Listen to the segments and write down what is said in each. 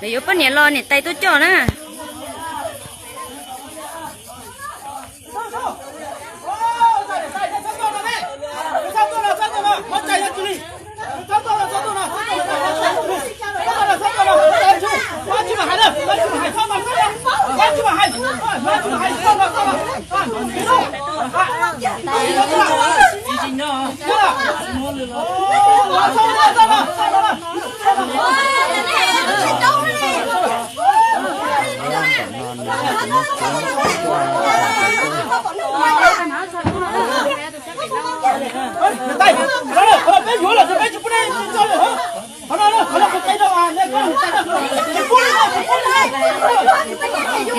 để yếu bắt nhẹ lo nè tay tôi cho nè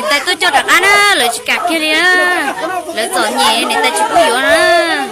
tay tôi cho đặc ăn á lấy cả kia đi á lấy giỏ nhẹ để tay chụp yếu á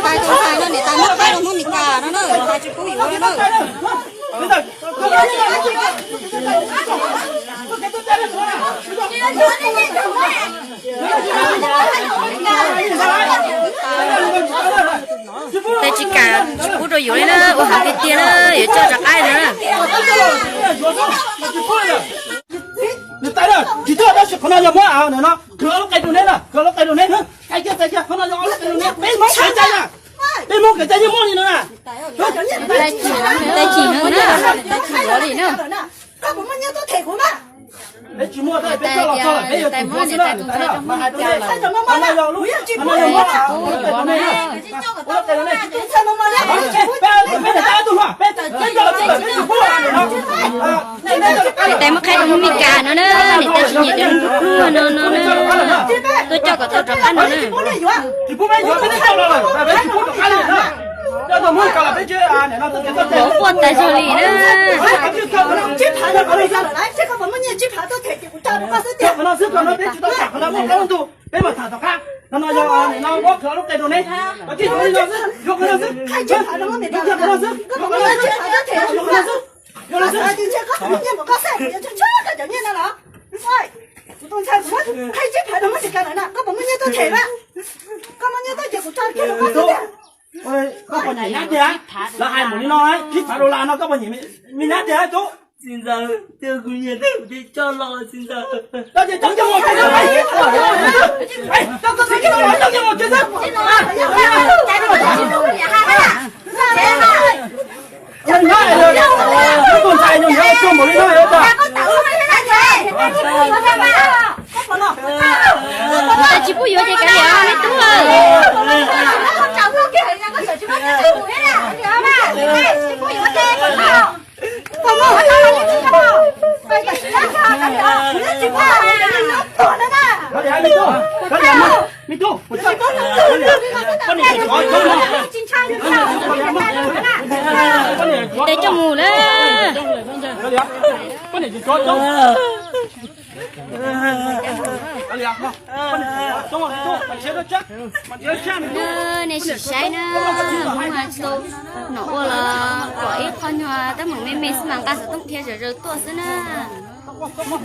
tay tôi sai nó để tay mất tay nó không bị cà nó nữa tay chụp yếu nó nữa tay chỉ cả chụp rồi yếu lên á, hàng cái tiền á, yếu cho đặc ai nữa. người ta đó chỉ tôi đó sẽ không nói gì à nó cửa nó cái đồ này là cửa nó cái đồ này cái kia không nói gì cái đồ này bên món cái tay à bên món cái tay như món gì nữa à Tay chỉ nữa nè, tay chỉ có gì nữa. các bạn nhớ tôi thể của mà để chỉ mua thôi bên cho lọt thôi bây giờ tay mua thì tay tôi chơi trong hai đứa này sao nó mà rồi lúc chỉ nó mua này nó cái đồ này cái đồ này sao nó mà bên này tay tôi mà bên cho lọt thôi bên chỉ mua tay mất khai không bị cà nữa nè, tay chỉ nhẹ đến nó tôi cho cả tôi đặc ăn nữa nè. chỉ mua bên cho bên cho lọt rồi bên chỉ mua đặc ăn nữa cho tôi mua cả là bên chơi à này nó tôi Bố quật tay xử lý nữa. chip hạ nó còn sao lại chứ không muốn chip hạ tôi thể của ta nó có số tiền nó xếp nó bên chúng ta chặt nó một con tụ bên mà thả thằng khác nó nói cho này nó bóc cửa lúc tay đồ này nó chỉ nó giúp nó giúp hai chip hạ nó mới được nó giúp các bạn muốn chip hạ tôi thể nó giúp thì chứ có muốn một có xe thì cho cái chẳng như nào đó rồi tôi sai của hai chip hạ nó mới được cái này nè các bạn muốn tôi thể mà các bạn nhớ tôi chỉ của ta kia nó có số tiền ôi các bạn nhảy nát đi á là hai muốn đi nói chip phá đô la nó các bạn nhảy mình nát đi á chú xin giờ tiêu cũng nhiều thế đi cho lo xin giờ tao chỉ chẳng cho một cái nữa mày tao có thấy cái đó chẳng cho một cái nữa nó còn chạy nhung nhớ cho một cái nữa ta Tay chỉ bùi vô thì cái gì hết đúng rồi. có gì hay mình tu có gì mình tu một chút có gì phải có Tay cho mù nữa. có gì có chỗ Này chỉ sai nữa, không mà tôi nổ là có ít con hoa, tất cả mấy mang cả sự tung theo rồi tua xí nữa.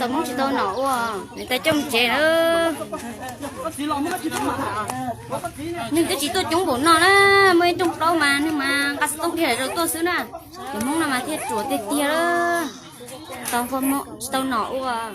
Tao muốn chỉ tôi nổ à, người ta trông trẻ nữa. Nhưng cái chỉ tôi chúng bổn nó đó, mới trong đâu mà nhưng mà cả sự tung theo rồi tua xí nữa. Để mong là mà thiết chuột tiệt tia đó, tao không tao nổ à.